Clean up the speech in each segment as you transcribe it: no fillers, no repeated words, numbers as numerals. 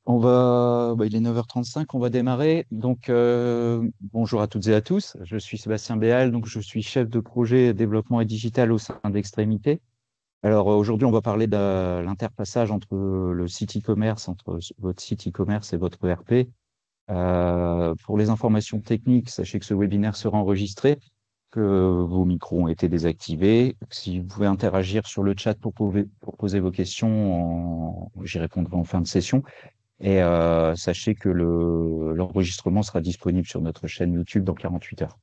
Il est 9h35, on va démarrer. Bonjour à toutes et à tous. Je suis Sébastien Béal, donc je suis chef de projet développement et digital au sein d'Extrémité. Aujourd'hui, on va parler de l'interfaçage entre le site e-commerce, entre votre site e-commerce et votre ERP. Pour les informations techniques, sachez que ce webinaire sera enregistré, que vos micros ont été désactivés. Si vous pouvez interagir sur le chat pour poser vos questions, j'y répondrai en fin de session. Sachez que l'enregistrement sera disponible sur notre chaîne YouTube dans 48 heures.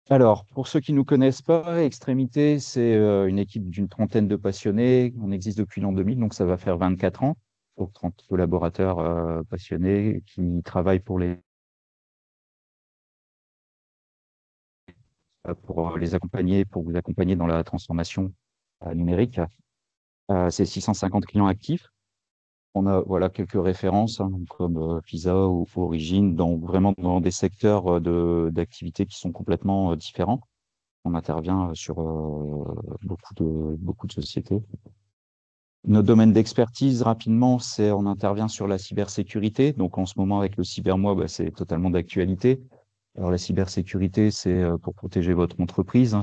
Alors, pour ceux qui ne nous connaissent pas, Extrémité, c'est une équipe d'une trentaine de passionnés. On existe depuis l'an 2000, donc ça va faire 24 ans. Pour 30 collaborateurs passionnés qui travaillent pour les accompagner, pour vous accompagner dans la transformation numérique. C'est 650 clients actifs. On a voilà quelques références comme Visa ou Origine, vraiment dans des secteurs d'activités qui sont complètement différents. On intervient sur beaucoup de sociétés. Notre domaine d'expertise, rapidement, c'est on intervient sur la cybersécurité. Donc en ce moment, avec le cybermois, c'est totalement d'actualité. Alors la cybersécurité, c'est pour protéger votre entreprise.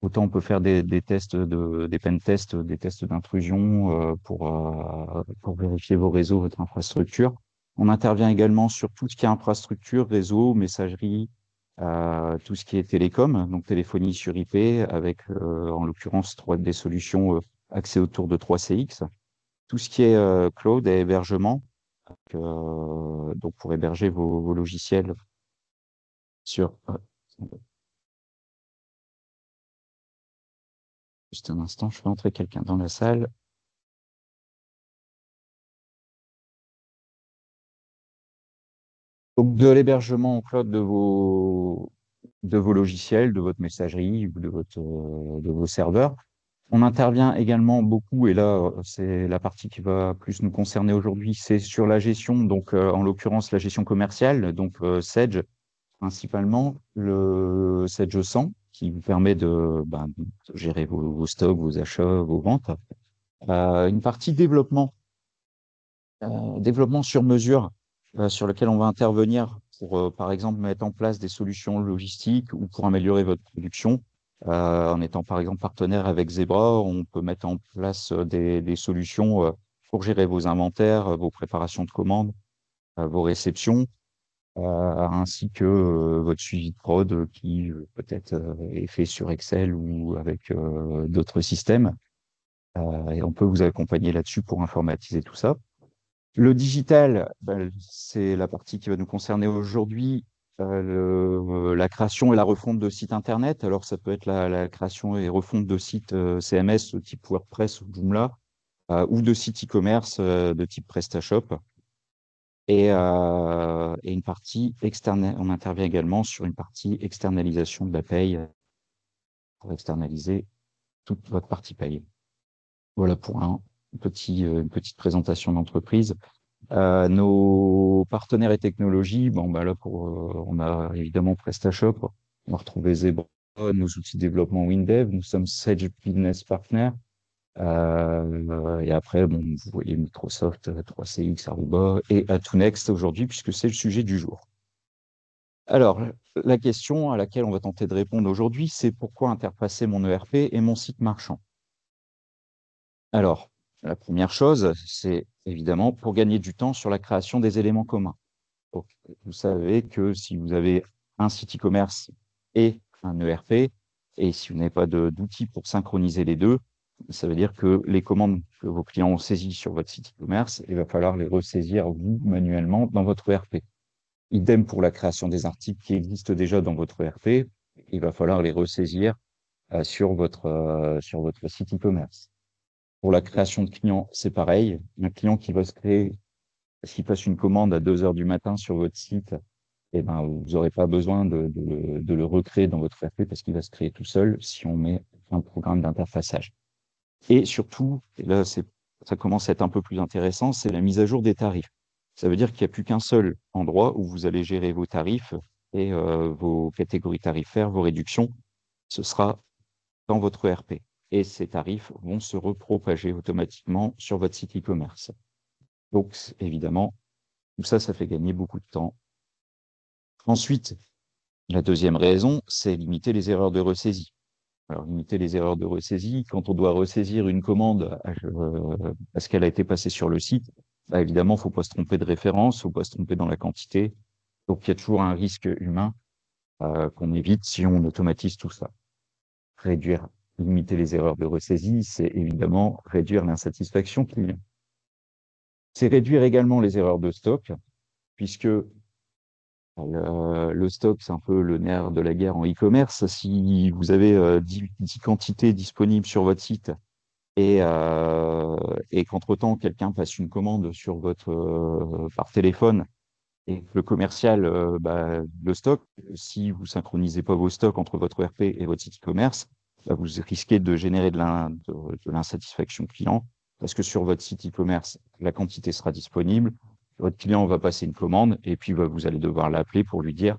Autant on peut faire des tests des pen tests, des tests d'intrusion pour vérifier vos réseaux, votre infrastructure. On intervient également sur tout ce qui est infrastructure, réseau, messagerie, tout ce qui est télécom, donc téléphonie sur IP, avec en l'occurrence des solutions axées autour de 3CX. Tout ce qui est cloud et hébergement, donc pour héberger vos logiciels sur. Juste un instant, je fais entrer quelqu'un dans la salle. Donc, de l'hébergement en cloud de vos logiciels, de votre messagerie ou de vos serveurs. On intervient également beaucoup, et là, c'est la partie qui va plus nous concerner aujourd'hui, c'est sur la gestion, en l'occurrence la gestion commerciale, Sedge, principalement le Sedge 100, qui vous permet de gérer vos stocks, vos achats, vos ventes. Une partie développement sur mesure sur lequel on va intervenir pour, par exemple, mettre en place des solutions logistiques ou pour améliorer votre production. En étant, par exemple, partenaire avec Zebra, on peut mettre en place des solutions pour gérer vos inventaires, vos préparations de commandes, vos réceptions, ainsi que votre suivi de prod qui peut-être est fait sur Excel ou avec d'autres systèmes. Et on peut vous accompagner là-dessus pour informatiser tout ça. Le digital, c'est la partie qui va nous concerner aujourd'hui, la création et la refonte de sites Internet. Alors, ça peut être la création et refonte de sites CMS type WordPress ou Joomla, ou de sites e-commerce de type PrestaShop. Et une partie externe, on intervient également sur une partie externalisation de la paye pour externaliser toute votre partie paye. Voilà pour une petite présentation d'entreprise. Nos partenaires et technologies, on a évidemment PrestaShop, on va retrouver Zebra, nos outils de développement WinDev, nous sommes Sage Business Partner, et après, vous voyez Microsoft, 3CX, Aruba et Atonext aujourd'hui, puisque c'est le sujet du jour. Alors, la question à laquelle on va tenter de répondre aujourd'hui, c'est pourquoi interfacer mon ERP et mon site marchand? Alors, la première chose, c'est évidemment pour gagner du temps sur la création des éléments communs. Donc, vous savez que si vous avez un site e-commerce et un ERP, et si vous n'avez pas d'outils pour synchroniser les deux, ça veut dire que les commandes que vos clients ont saisies sur votre site e-commerce, il va falloir les ressaisir vous manuellement dans votre ERP. Idem pour la création des articles qui existent déjà dans votre ERP, il va falloir les ressaisir sur votre site e-commerce. Pour la création de clients, c'est pareil. Un client qui va se créer, s'il passe une commande à 2 heures du matin sur votre site, vous n'aurez pas besoin de le recréer dans votre ERP parce qu'il va se créer tout seul si on met un programme d'interfaçage. Et surtout, et là, ça commence à être un peu plus intéressant, c'est la mise à jour des tarifs. Ça veut dire qu'il n'y a plus qu'un seul endroit où vous allez gérer vos tarifs et vos catégories tarifaires, vos réductions. Ce sera dans votre ERP. Et ces tarifs vont se repropager automatiquement sur votre site e-commerce. Donc, évidemment, tout ça, ça fait gagner beaucoup de temps. Ensuite, la deuxième raison, c'est limiter les erreurs de ressaisie. Alors, limiter les erreurs de ressaisie, quand on doit ressaisir une commande parce qu'elle a été passée sur le site, bah, évidemment, il ne faut pas se tromper de référence, il ne faut pas se tromper dans la quantité. Donc, il y a toujours un risque humain qu'on évite si on automatise tout ça. Limiter les erreurs de ressaisie, c'est évidemment réduire l'insatisfaction client. C'est réduire également les erreurs de stock, puisque le stock, c'est un peu le nerf de la guerre en e-commerce. Si vous avez 10 quantités disponibles sur votre site et qu'entre-temps, quelqu'un passe une commande sur par téléphone et que le commercial le stock, si vous synchronisez pas vos stocks entre votre ERP et votre site e-commerce, vous risquez de générer de l'insatisfaction client parce que sur votre site e-commerce, la quantité sera disponible, votre client va passer une commande et puis vous allez devoir l'appeler pour lui dire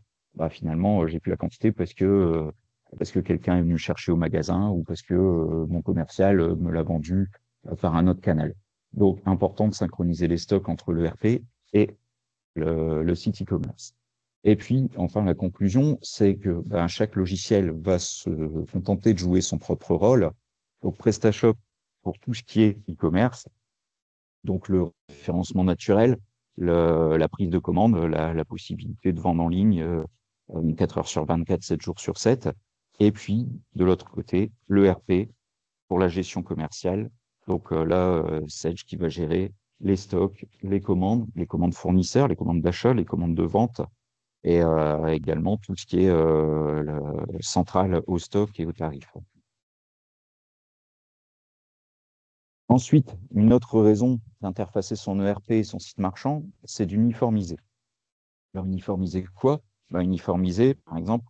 finalement, j'ai plus la quantité parce que quelqu'un est venu chercher au magasin ou parce que mon commercial me l'a vendu par un autre canal. Donc, important de synchroniser les stocks entre l'ERP et le site e-commerce. Et puis, enfin, la conclusion, c'est que chaque logiciel va se contenter de jouer son propre rôle. Donc, PrestaShop, pour tout ce qui est e-commerce, donc le référencement naturel, la prise de commande, la possibilité de vendre en ligne 24 heures sur 24, 7 jours sur 7. Et puis, de l'autre côté, l'ERP pour la gestion commerciale. Donc Sage qui va gérer les stocks, les commandes fournisseurs, les commandes d'achat, les commandes de vente, et également tout ce qui est central au stock et au tarif. Ensuite, une autre raison d'interfacer son ERP et son site marchand, c'est d'uniformiser. Alors, uniformiser quoi? Uniformiser, par exemple,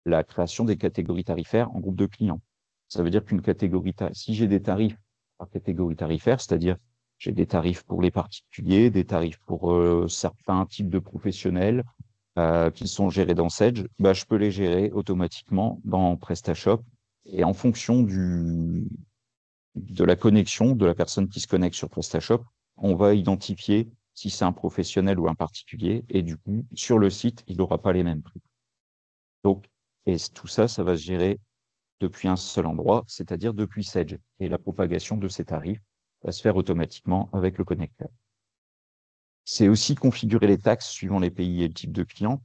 la création des catégories tarifaires en groupe de clients. Ça veut dire qu'une catégorie, si j'ai des tarifs par catégorie tarifaire, c'est-à-dire j'ai des tarifs pour les particuliers, des tarifs pour certains types de professionnels qui sont gérés dans Sage, je peux les gérer automatiquement dans PrestaShop et en fonction de la connexion de la personne qui se connecte sur PrestaShop, on va identifier si c'est un professionnel ou un particulier et du coup, sur le site, il n'aura pas les mêmes prix. Donc, et tout ça, ça va se gérer depuis un seul endroit, c'est-à-dire depuis Sage. Et la propagation de ces tarifs va se faire automatiquement avec le connecteur. C'est aussi configurer les taxes suivant les pays et le type de client.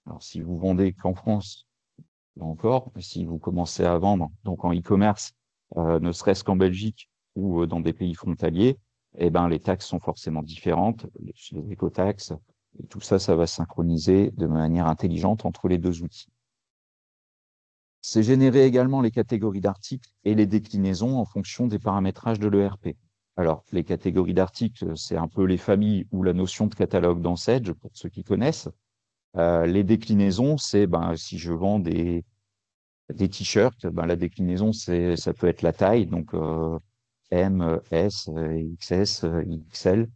Alors, si vous vendez qu'en France, là encore, si vous commencez à vendre donc en e-commerce, ne serait-ce qu'en Belgique ou dans des pays frontaliers, les taxes sont forcément différentes, les écotaxes, et tout ça, ça va synchroniser de manière intelligente entre les deux outils. C'est générer également les catégories d'articles et les déclinaisons en fonction des paramétrages de l'ERP. Alors, les catégories d'articles, c'est un peu les familles ou la notion de catalogue dans Sage, pour ceux qui connaissent. Les déclinaisons, c'est si je vends des t-shirts, la déclinaison, ça peut être la taille, donc M, S, XS, XL,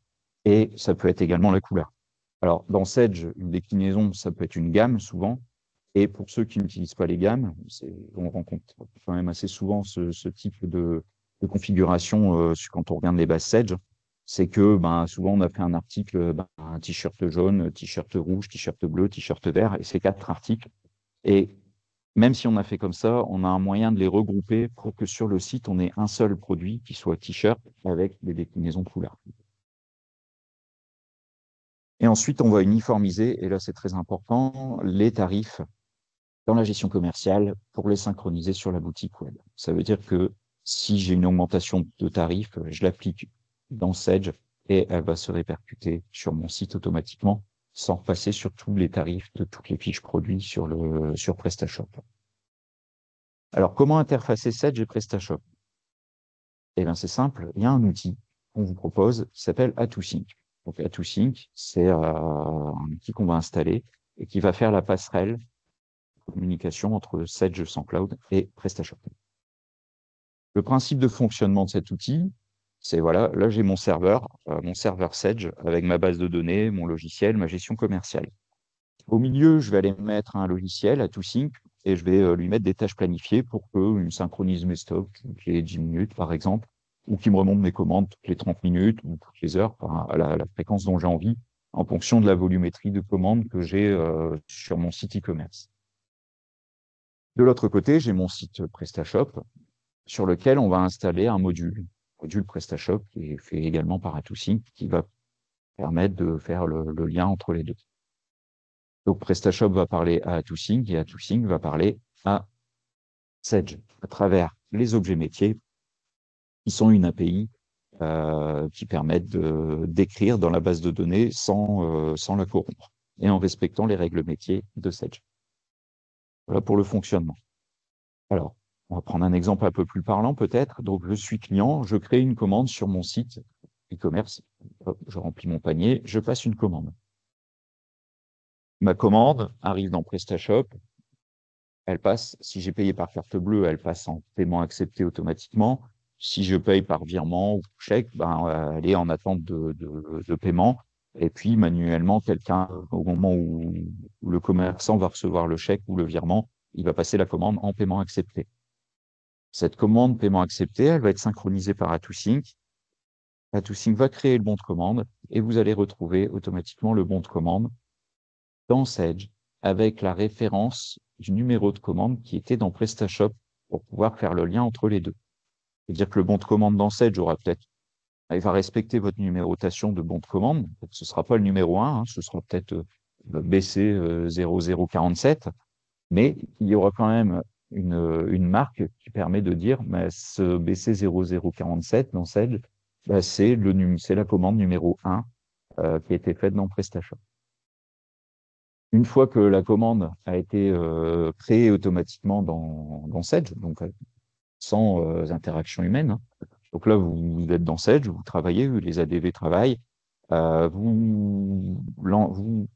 et ça peut être également la couleur. Alors, dans Sage, une déclinaison, ça peut être une gamme, souvent, et pour ceux qui n'utilisent pas les gammes, on rencontre quand même assez souvent ce type de configuration quand on regarde les bases Sage. C'est que souvent on a fait un article, un t-shirt jaune, t-shirt rouge, t-shirt bleu, t-shirt vert, et c'est 4 articles. Et même si on a fait comme ça, on a un moyen de les regrouper pour que sur le site, on ait un seul produit qui soit t-shirt avec des déclinaisons de couleurs. Et ensuite, on va uniformiser, et là c'est très important, les tarifs dans la gestion commerciale pour les synchroniser sur la boutique web. Ça veut dire que si j'ai une augmentation de tarifs, je l'applique dans Sage et elle va se répercuter sur mon site automatiquement sans passer sur tous les tarifs de toutes les fiches produits sur PrestaShop. Alors, comment interfacer Sage et PrestaShop? Eh bien, c'est simple, il y a un outil qu'on vous propose qui s'appelle A2Sync. Donc, A2Sync, c'est un outil qu'on va installer et qui va faire la passerelle communication entre Sage SansCloud et PrestaShop. Le principe de fonctionnement de cet outil, c'est voilà, là j'ai mon serveur Sage avec ma base de données, mon logiciel, ma gestion commerciale. Au milieu, je vais aller mettre un logiciel, A2Sync, et je vais lui mettre des tâches planifiées pour qu'il me synchronise mes stocks toutes les 10 minutes, par exemple, ou qu'il me remonte mes commandes toutes les 30 minutes ou toutes les heures, enfin, à la fréquence dont j'ai envie, en fonction de la volumétrie de commandes que j'ai sur mon site e-commerce. De l'autre côté, j'ai mon site PrestaShop sur lequel on va installer un module PrestaShop qui est fait également par A2Sync, qui va permettre de faire le lien entre les deux. Donc PrestaShop va parler à A2Sync et A2Sync va parler à Sage à travers les objets métiers qui sont une API qui permettent d'écrire dans la base de données sans la corrompre et en respectant les règles métiers de Sage. Voilà pour le fonctionnement. Alors, on va prendre un exemple un peu plus parlant peut-être. Donc, je suis client, je crée une commande sur mon site e-commerce. Je remplis mon panier, je passe une commande. Ma commande arrive dans PrestaShop. Elle passe, si j'ai payé par carte bleue, elle passe en paiement accepté automatiquement. Si je paye par virement ou chèque, ben, elle est en attente de paiement. Et puis, manuellement, quelqu'un, au moment où le commerçant va recevoir le chèque ou le virement, il va passer la commande en paiement accepté. Cette commande paiement accepté, elle va être synchronisée par A2Sync. A2Sync va créer le bon de commande et vous allez retrouver automatiquement le bon de commande dans Sage avec la référence du numéro de commande qui était dans PrestaShop pour pouvoir faire le lien entre les deux. C'est-à-dire que le bon de commande dans Sage aura peut-être, il va respecter votre numérotation de bon de commande. Ce ne sera pas le numéro 1, hein, ce sera peut-être BC 0047, mais il y aura quand même une marque qui permet de dire bah, ce BC 0047 dans Sage, bah, c'est la commande numéro 1 qui a été faite dans PrestaShop. Une fois que la commande a été créée automatiquement dans Sage, donc sans interaction humaine, hein. Donc là, vous êtes dans Sage, vous travaillez, les ADV travaillent, vous vous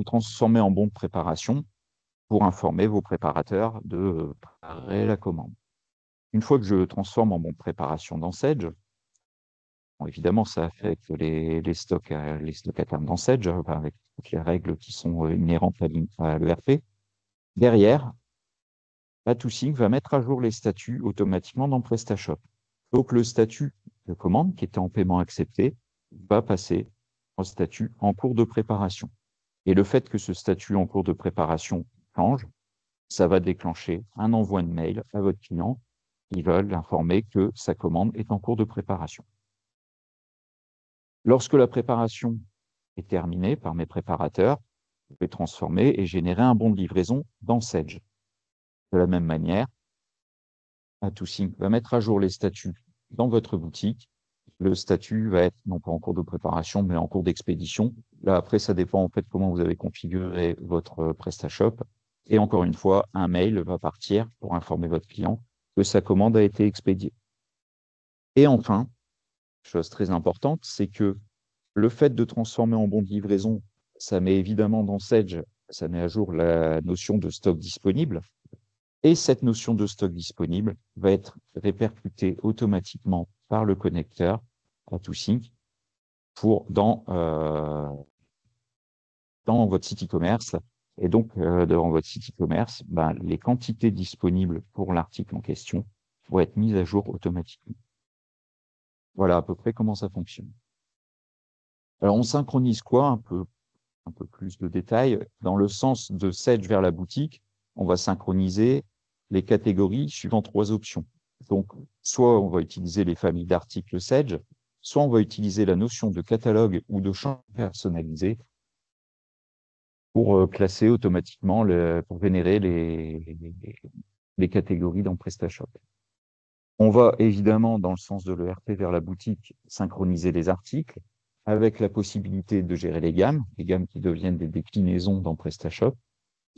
transformez en bon de préparation pour informer vos préparateurs de préparer la commande. Une fois que je transforme en bon de préparation dans Sage, bon, évidemment, ça affecte les stocks à terme dans Sage, avec toutes les règles qui sont inhérentes à l'ERP. Derrière, A2Sync va mettre à jour les statuts automatiquement dans PrestaShop. Donc, le statut de commande qui était en paiement accepté va passer en statut en cours de préparation. Et le fait que ce statut en cours de préparation change, ça va déclencher un envoi de mail à votre client qui va l'informer que sa commande est en cours de préparation. Lorsque la préparation est terminée par mes préparateurs, je vais transformer et générer un bon de livraison dans Sage. De la même manière, A2Sync va mettre à jour les statuts dans votre boutique. Le statut va être non pas en cours de préparation, mais en cours d'expédition. Là, après, ça dépend en fait comment vous avez configuré votre PrestaShop. Et encore une fois, un mail va partir pour informer votre client que sa commande a été expédiée. Et enfin, chose très importante, c'est que le fait de transformer en bon de livraison, ça met évidemment dans Sage, ça met à jour la notion de stock disponible. Et cette notion de stock disponible va être répercutée automatiquement par le connecteur A2Sync dans votre site e-commerce. Et donc, dans votre site e-commerce, ben, les quantités disponibles pour l'article en question vont être mises à jour automatiquement. Voilà à peu près comment ça fonctionne. Alors, on synchronise quoi un peu plus de détails. Dans le sens de Sage vers la boutique, on va synchroniser les catégories suivant 3 options. Donc, soit on va utiliser les familles d'articles Sage, soit on va utiliser la notion de catalogue ou de champ personnalisé pour classer automatiquement, pour générer les catégories dans PrestaShop. On va évidemment, dans le sens de l'ERP vers la boutique, synchroniser les articles avec la possibilité de gérer les gammes qui deviennent des déclinaisons dans PrestaShop,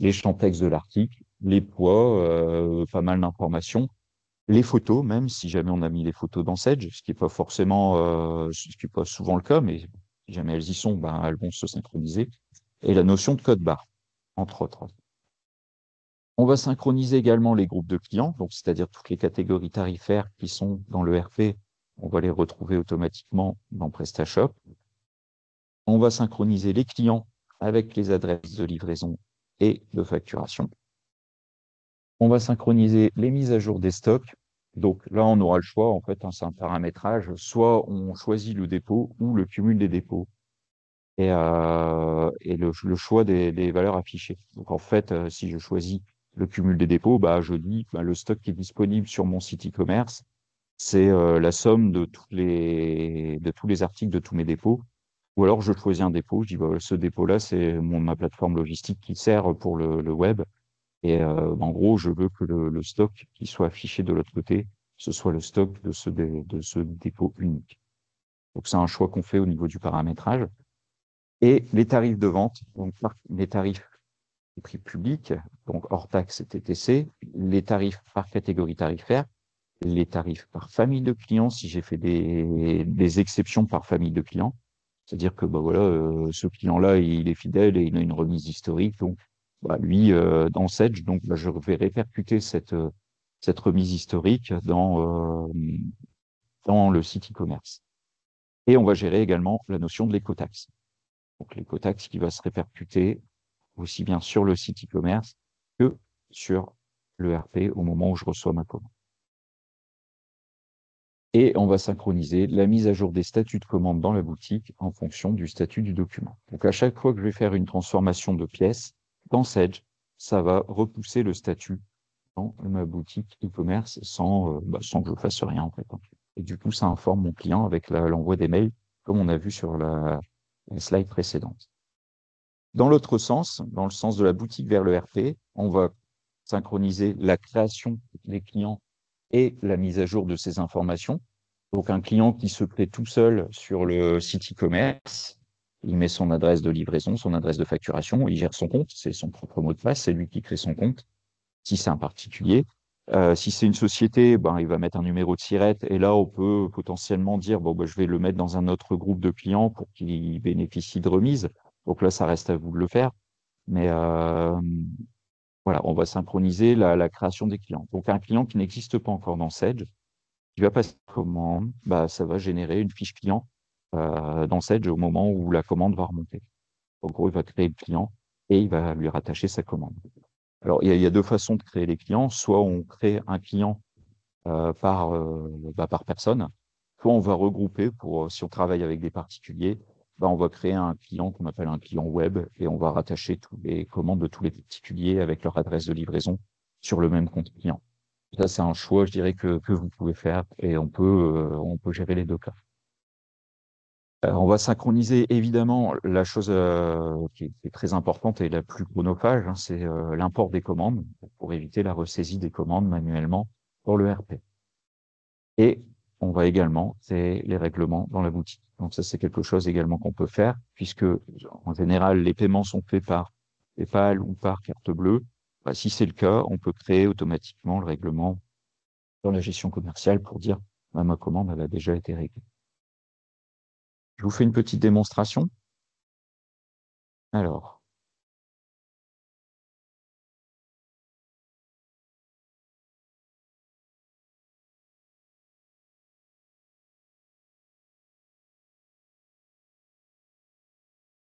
les champs texte de l'article, les poids, pas mal d'informations, les photos, même si jamais on a mis les photos dans Sage, ce qui n'est pas forcément, ce qui n'est pas souvent le cas, mais si jamais elles y sont, ben, elles vont se synchroniser, et la notion de code barre, entre autres. On va synchroniser également les groupes de clients, donc c'est-à-dire toutes les catégories tarifaires qui sont dans l'ERP, on va les retrouver automatiquement dans PrestaShop. On va synchroniser les clients avec les adresses de livraison et de facturation. On va synchroniser les mises à jour des stocks. Donc là, on aura le choix, en fait, hein, c'est un paramétrage. Soit on choisit le dépôt ou le cumul des dépôts et le choix des valeurs affichées. Donc en fait, si je choisis le cumul des dépôts, bah, je dis bah, le stock qui est disponible sur mon site e-commerce, c'est la somme de tous les articles de tous mes dépôts. Ou alors je choisis un dépôt, je dis bah, ce dépôt-là, c'est ma plateforme logistique qui sert pour le web. Et en gros, je veux que le stock qui soit affiché de l'autre côté, ce soit le stock de ce dépôt unique. Donc c'est un choix qu'on fait au niveau du paramétrage. Et les tarifs de vente, donc les tarifs des prix publics, donc hors taxes et TTC, les tarifs par catégorie tarifaire, les tarifs par famille de clients, si j'ai fait des exceptions par famille de clients. C'est-à-dire que bah voilà, ce client-là, il est fidèle et il a une remise historique. Donc, bah, lui, dans Sedge, donc, bah, je vais répercuter cette remise historique dans le site e-commerce. Et on va gérer également la notion de l'écotaxe. Donc, l'écotaxe qui va se répercuter aussi bien sur le site e-commerce que sur le RP au moment où je reçois ma commande. Et on va synchroniser la mise à jour des statuts de commande dans la boutique en fonction du statut du document. Donc, à chaque fois que je vais faire une transformation de pièce, dans Sedge, ça va repousser le statut dans ma boutique e-commerce sans que je fasse rien, en fait. Et du coup, ça informe mon client avec l'envoi des mails, comme on a vu sur la slide précédente. Dans l'autre sens, dans le sens de la boutique vers le RP, on va synchroniser la création des clients et la mise à jour de ces informations. Donc, un client qui se crée tout seul sur le site e-commerce, il met son adresse de livraison, son adresse de facturation, il gère son compte, c'est son propre mot de passe, c'est lui qui crée son compte, si c'est un particulier. Si c'est une société, ben, il va mettre un numéro de SIRET et là, on peut potentiellement dire, bon, ben, je vais le mettre dans un autre groupe de clients pour qu'il bénéficie de remise. Donc là, ça reste à vous de le faire. Mais voilà, on va synchroniser la création des clients. Donc, un client qui n'existe pas encore dans Sedge, qui va passer commande, bah, ça va générer une fiche client dans Sedge au moment où la commande va remonter. En gros, il va créer le client et il va lui rattacher sa commande. Alors, il y a deux façons de créer les clients. Soit on crée un client par personne, soit on va regrouper si on travaille avec des particuliers, bah, on va créer un client qu'on appelle un client web et on va rattacher toutes les commandes de tous les particuliers avec leur adresse de livraison sur le même compte client. Ça, c'est un choix, je dirais, que vous pouvez faire et on peut gérer les deux cas. On va synchroniser évidemment la chose qui est très importante et la plus chronophage, hein, c'est l'import des commandes pour éviter la ressaisie des commandes manuellement pour le RP. Et on va également créer les règlements dans la boutique. Donc ça, c'est quelque chose également qu'on peut faire puisque en général, les paiements sont faits par PayPal ou par carte bleue. Bah, si c'est le cas, on peut créer automatiquement le règlement dans la gestion commerciale pour dire bah, ma commande elle a déjà été réglée. Je vous fais une petite démonstration. Alors,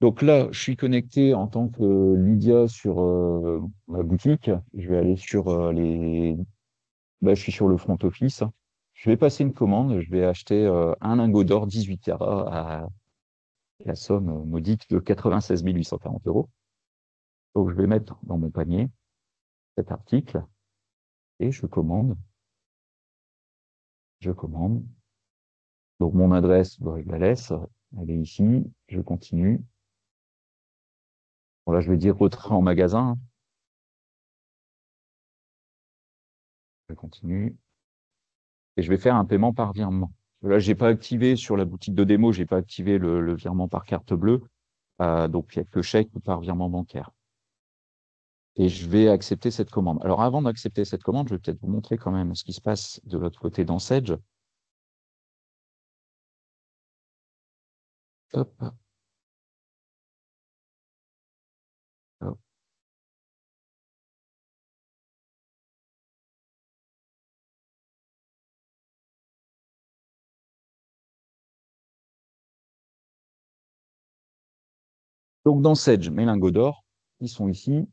donc là, je suis connecté en tant que Lydia sur ma boutique. Je vais aller sur je suis sur le front office. Je vais passer une commande. Je vais acheter un lingot d'or 18 carats à la somme modique de 96 840 euros. Donc, je vais mettre dans mon panier cet article et je commande. Je commande. Donc, mon adresse, bon, je la laisse. Elle est ici. Je continue. Bon, là, je vais dire retrait en magasin. Je continue. Et je vais faire un paiement par virement. Là, j'ai pas activé sur la boutique de démo, j'ai pas activé le virement par carte bleue. Donc, il n'y a que chèque ou par virement bancaire. Et je vais accepter cette commande. Alors, avant d'accepter cette commande, je vais peut-être vous montrer quand même ce qui se passe de l'autre côté dans Sedge. Hop, hop. Donc, dans Sedge, mes lingots d'or, ils sont ici.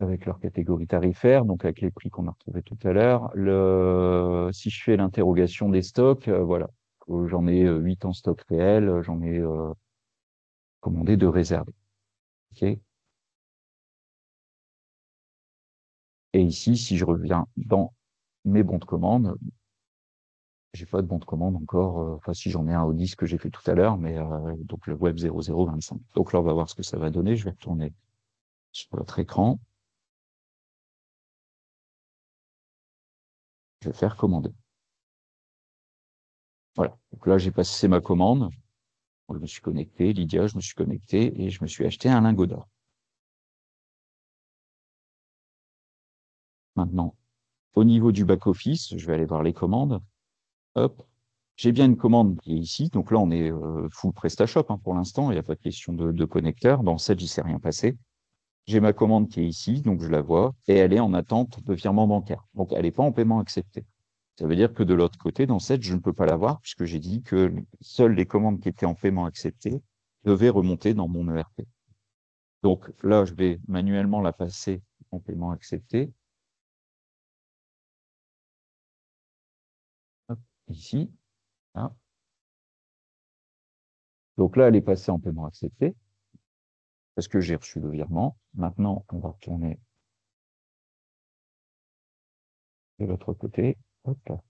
avec leur catégorie tarifaire, donc avec les prix qu'on a retrouvés tout à l'heure. Si je fais l'interrogation des stocks, voilà. J'en ai 8 en stock réel, j'en ai commandé 2 réserves. OK. Et ici, si je reviens dans mes bons de commande, j'ai pas de bon de commande encore. Enfin, si j'en ai un au 10 que j'ai fait tout à l'heure, mais donc le web 0025. Donc là, on va voir ce que ça va donner. Je vais retourner sur votre écran. Je vais faire commander. Voilà. Donc là, j'ai passé ma commande. Je me suis connecté, Lydia, je me suis connecté et je me suis acheté un lingot d'or. Maintenant, au niveau du back-office, je vais aller voir les commandes. Hop. J'ai bien une commande qui est ici. Donc là, on est full PrestaShop hein, pour l'instant. Il n'y a pas de question de connecteur. Dans cette, j'y sais rien passer. J'ai ma commande qui est ici, donc je la vois, et elle est en attente de virement bancaire. Donc, elle n'est pas en paiement accepté. Ça veut dire que de l'autre côté, dans cette, je ne peux pas la voir, puisque j'ai dit que seules les commandes qui étaient en paiement accepté devaient remonter dans mon ERP. Donc là, je vais manuellement la passer en paiement accepté. Hop, ici. Là. Donc là, elle est passée en paiement accepté, parce que j'ai reçu le virement. Maintenant, on va retourner de l'autre côté. Hop.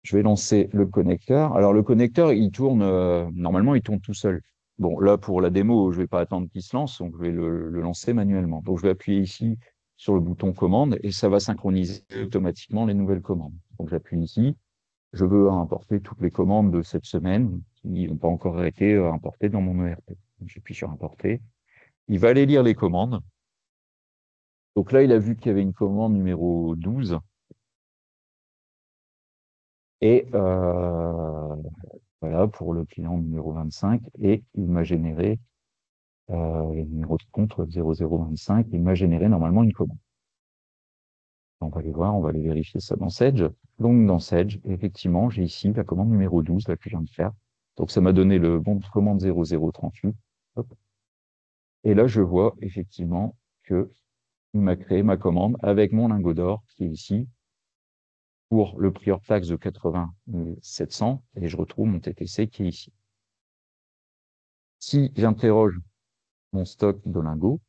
Je vais lancer le connecteur. Alors, le connecteur, il tourne, normalement, il tourne tout seul. Bon, là, pour la démo, je vais pas attendre qu'il se lance, donc je vais le lancer manuellement. Donc, je vais appuyer ici sur le bouton commande et ça va synchroniser automatiquement les nouvelles commandes. Donc, j'appuie ici. Je veux importer toutes les commandes de cette semaine qui n'ont pas encore été importées dans mon ERP. Donc, j'appuie sur importer. Il va aller lire les commandes. Donc là, il a vu qu'il y avait une commande numéro 12. Et voilà, pour le client numéro 25. Et il m'a généré le numéro de compte 0025. Il m'a généré normalement une commande. On va aller voir, on va aller vérifier ça dans Sage. Donc, dans Sage, effectivement, j'ai ici la commande numéro 12, là, que je viens de faire. Donc, ça m'a donné le bon de commande 0038. Hop. Et là, je vois effectivement que il m'a créé ma commande avec mon lingot d'or qui est ici pour le prix hors taxe de 80 700 et je retrouve mon TTC qui est ici. Si j'interroge mon stock de lingots,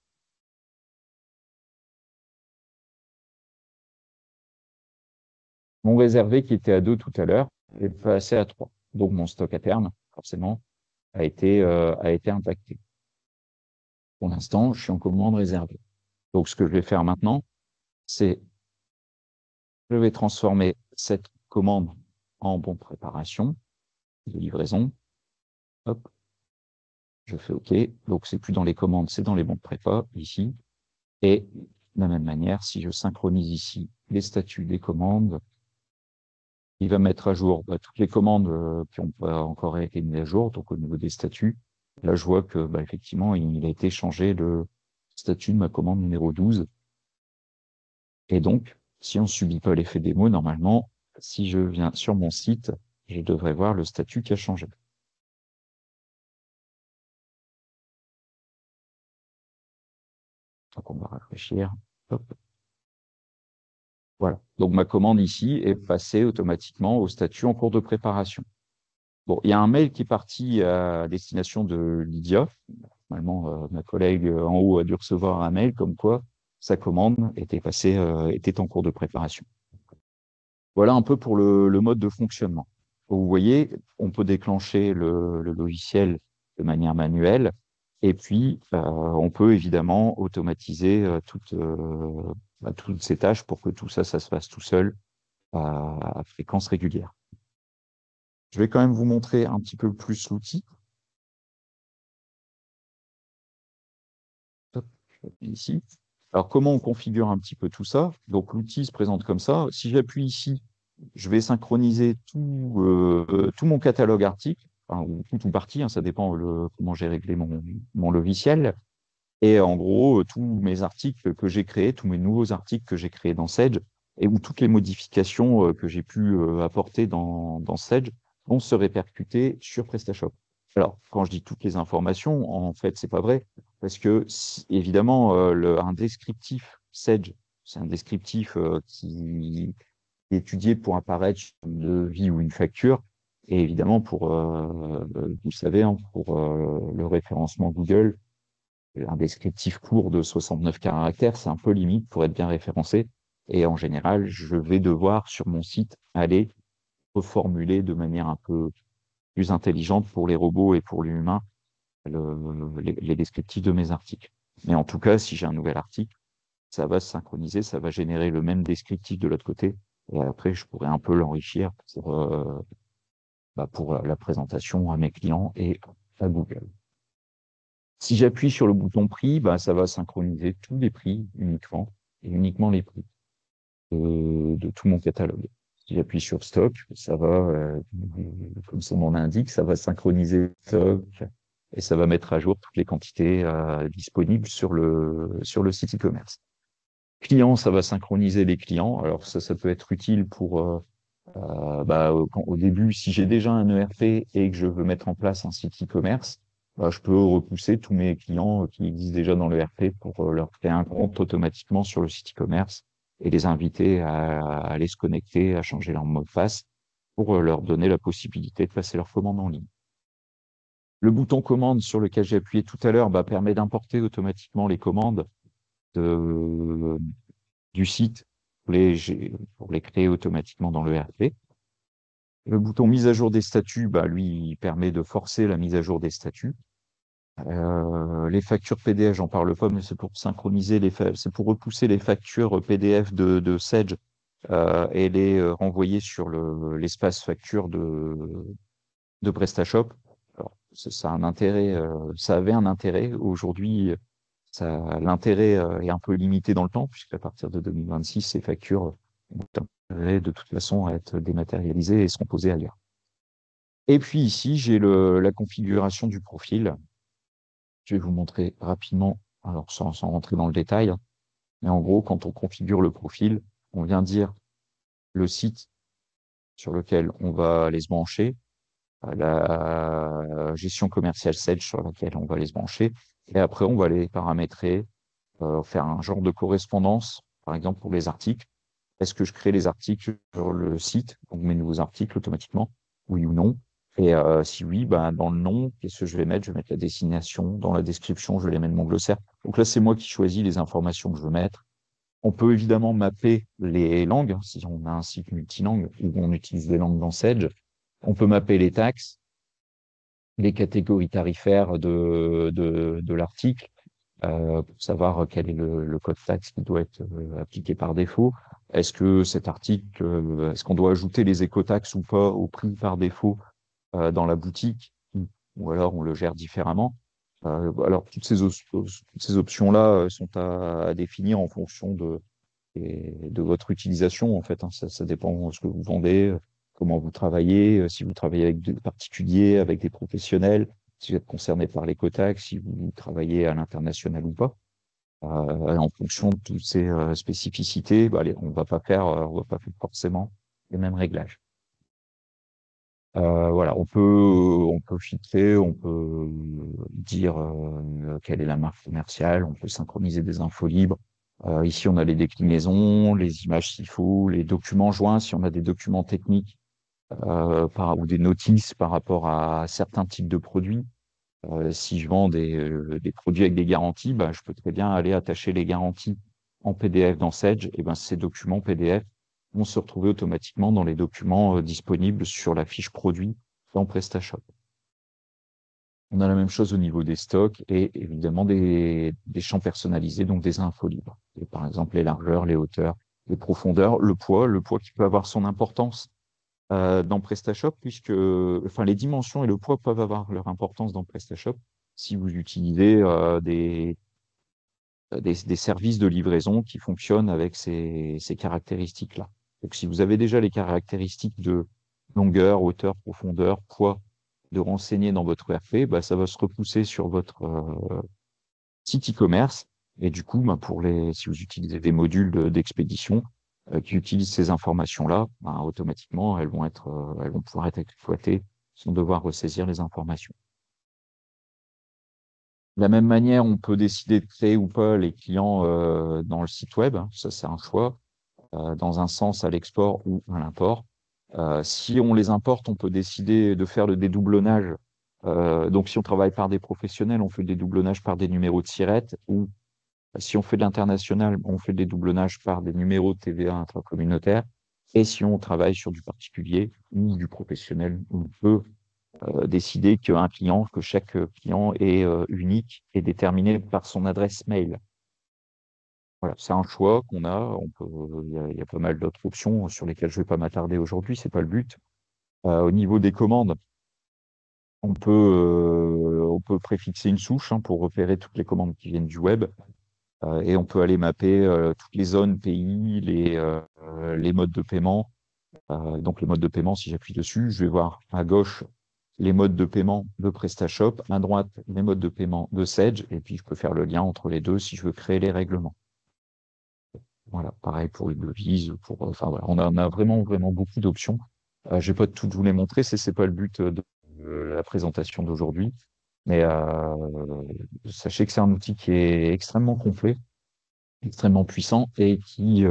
mon réservé qui était à 2 tout à l'heure est passé à 3. Donc mon stock à terme, forcément, a été impacté. Pour l'instant, je suis en commande réservée. Donc ce que je vais faire maintenant, c'est je vais transformer cette commande en bon de préparation, de livraison. Hop, je fais OK. Donc c'est plus dans les commandes, c'est dans les bons de prépa, ici. Et de la même manière, si je synchronise ici les statuts des commandes, il va mettre à jour toutes les commandes qui n'ont pas encore été mises à jour. Donc, au niveau des statuts, là, je vois que effectivement, il a été changé le statut de ma commande numéro 12. Et donc, si on ne subit pas l'effet démo, normalement, si je viens sur mon site, je devrais voir le statut qui a changé. Donc, on va rafraîchir. Hop. Voilà. Donc, ma commande ici est passée automatiquement au statut en cours de préparation. Bon, il y a un mail qui est parti à destination de Lydia. Normalement, ma collègue en haut a dû recevoir un mail comme quoi sa commande était en cours de préparation. Voilà un peu pour le mode de fonctionnement. Vous voyez, on peut déclencher le logiciel de manière manuelle et puis on peut évidemment automatiser toutes ces tâches pour que tout ça, ça se fasse tout seul à fréquence régulière. Je vais quand même vous montrer un petit peu plus l'outil. Hop, ici. Alors, comment on configure un petit peu tout ça? Donc, l'outil se présente comme ça. Si j'appuie ici, je vais synchroniser tout mon catalogue article, enfin, ou tout ou partie, hein, ça dépend comment j'ai réglé mon logiciel. Et en gros, tous mes articles que j'ai créés, tous mes nouveaux articles que j'ai créés dans Sage, et où toutes les modifications que j'ai pu apporter dans Sage vont se répercuter sur PrestaShop. Alors, quand je dis toutes les informations, en fait, c'est pas vrai. Parce que, évidemment, un descriptif Sage, c'est un descriptif qui est étudié pour apparaître sur une devis ou une facture. Et évidemment, vous le savez, hein, pour le référencement Google, un descriptif court de 69 caractères, c'est un peu limite pour être bien référencé. Et en général, je vais devoir, sur mon site, aller reformuler de manière un peu plus intelligente pour les robots et pour l'humain les descriptifs de mes articles. Mais en tout cas, si j'ai un nouvel article, ça va se synchroniser, ça va générer le même descriptif de l'autre côté. Et après, je pourrais un peu l'enrichir pour la présentation à mes clients et à Google. Si j'appuie sur le bouton prix, ça va synchroniser tous les prix uniquement, et uniquement les prix de tout mon catalogue. Si j'appuie sur stock, ça va, comme son nom l'indique, ça va synchroniser le stock et ça va mettre à jour toutes les quantités disponibles sur le site e-commerce. Client, ça va synchroniser les clients. Alors ça peut être utile pour au début, si j'ai déjà un ERP et que je veux mettre en place un site e-commerce, je peux repousser tous mes clients qui existent déjà dans l'ERP pour leur créer un compte automatiquement sur le site e-commerce et les inviter à aller se connecter, à changer leur mot de passe pour leur donner la possibilité de passer leur commande en ligne. Le bouton commande sur lequel j'ai appuyé tout à l'heure permet d'importer automatiquement les commandes du site pour les créer automatiquement dans le l'ERP. Le bouton mise à jour des statuts, lui, il permet de forcer la mise à jour des statuts. Les factures PDF, j'en parle pas, mais c'est pour synchroniser c'est pour repousser les factures PDF de Sage et les renvoyer sur l'espace facture de PrestaShop. Alors, ça a un intérêt, ça avait un intérêt. Aujourd'hui, l'intérêt est un peu limité dans le temps, puisqu'à partir de 2026, ces factures ont intérêt de toute façon à être dématérialisées et seront posées ailleurs. Et puis ici, j'ai la configuration du profil. Je vais vous montrer rapidement, alors sans rentrer dans le détail, hein, mais en gros, quand on configure le profil, on vient dire le site sur lequel on va aller se brancher, la gestion commerciale Sage sur laquelle on va aller se brancher, et après, on va aller paramétrer, faire un genre de correspondance, par exemple pour les articles. Est-ce que je crée les articles sur le site, donc mes nouveaux articles automatiquement, oui ou non? Et si oui, dans le nom, qu'est-ce que je vais mettre? Je vais mettre la destination. Dans la description, je vais les mettre mon glossaire. Donc là, c'est moi qui choisis les informations que je veux mettre. On peut évidemment mapper les langues, hein, si on a un site multilingue où on utilise des langues dans Sage. On peut mapper les taxes, les catégories tarifaires de l'article, pour savoir quel est le code taxe qui doit être appliqué par défaut. Est-ce que cet article, est-ce qu'on doit ajouter les écotaxes ou pas au prix par défaut dans la boutique, ou alors on le gère différemment. Alors toutes ces options-là sont à définir en fonction de votre utilisation, en fait, hein. Ça dépend de ce que vous vendez, comment vous travaillez, si vous travaillez avec des particuliers, avec des professionnels, si vous êtes concerné par l'écotaxe, si vous travaillez à l'international ou pas. En fonction de toutes ces spécificités, on va pas faire forcément les mêmes réglages. Voilà, on peut filtrer, on peut dire quelle est la marque commerciale, on peut synchroniser des infos libres. Ici, on a les déclinaisons, les images s'il faut, les documents joints, si on a des documents techniques ou des notices par rapport à certains types de produits. Si je vends des produits avec des garanties, je peux très bien aller attacher les garanties en PDF dans Sage. Et ces documents PDF vont se retrouver automatiquement dans les documents disponibles sur la fiche produit dans PrestaShop. On a la même chose au niveau des stocks et évidemment des champs personnalisés, donc des infos libres. Et par exemple, les largeurs, les hauteurs, les profondeurs, le poids qui peut avoir son importance dans PrestaShop, les dimensions et le poids peuvent avoir leur importance dans PrestaShop si vous utilisez des services de livraison qui fonctionnent avec ces caractéristiques-là. Donc, si vous avez déjà les caractéristiques de longueur, hauteur, profondeur, poids de renseigner dans votre ERP, ça va se repousser sur votre site e-commerce. Et du coup, si vous utilisez des modules d'expédition qui utilisent ces informations-là, automatiquement, elles vont pouvoir être exploitées sans devoir ressaisir les informations. De la même manière, on peut décider de créer ou pas les clients dans le site web. Ça, c'est un choix, dans un sens à l'export ou à l'import. Si on les importe, on peut décider de faire le dédoublonnage. Donc, si on travaille par des professionnels, on fait le dédoublonnage par des numéros de SIRET, ou si on fait de l'international, on fait le dédoublonnage par des numéros de TVA intracommunautaires. Et si on travaille sur du particulier ou du professionnel, on peut décider que chaque client est unique et déterminé par son adresse mail. Voilà, c'est un choix qu'on a. Il y a pas mal d'autres options sur lesquelles je ne vais pas m'attarder aujourd'hui, c'est pas le but. Au niveau des commandes, on peut préfixer une souche pour repérer toutes les commandes qui viennent du web. Et on peut aller mapper toutes les zones, pays, les modes de paiement. Donc les modes de paiement, si j'appuie dessus, je vais voir à gauche les modes de paiement de PrestaShop, à droite les modes de paiement de Sage, et puis je peux faire le lien entre les deux si je veux créer les règlements. Voilà, pareil pour les devises, enfin voilà, on a vraiment, vraiment beaucoup d'options. Je vais pas tout vous les montrer, c'est pas le but de la présentation d'aujourd'hui, mais sachez que c'est un outil qui est extrêmement complet, extrêmement puissant et qui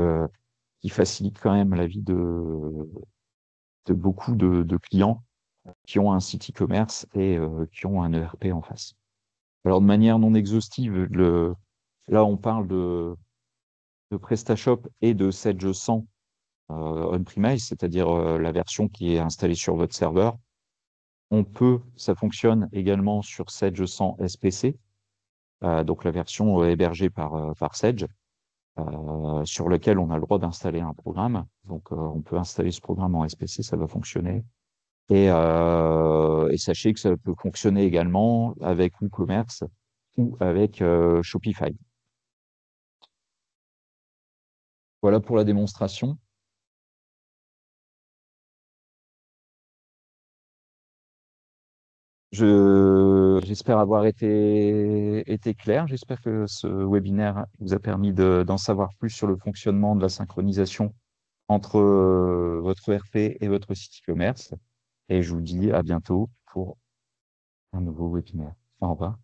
facilite quand même la vie de beaucoup de clients qui ont un site e-commerce et qui ont un ERP en face. Alors, de manière non exhaustive, là, on parle de PrestaShop et de Sage 100 on-premise, c'est-à-dire la version qui est installée sur votre serveur. Ça fonctionne également sur Sage 100 SPC, donc la version hébergée par Sage, sur lequel on a le droit d'installer un programme. Donc, on peut installer ce programme en SPC, ça va fonctionner. Et sachez que ça peut fonctionner également avec WooCommerce ou avec Shopify. Voilà pour la démonstration. J'espère avoir été clair. J'espère que ce webinaire vous a permis d'en savoir plus sur le fonctionnement de la synchronisation entre votre ERP et votre site e-commerce. Et je vous dis à bientôt pour un nouveau webinaire. Au revoir.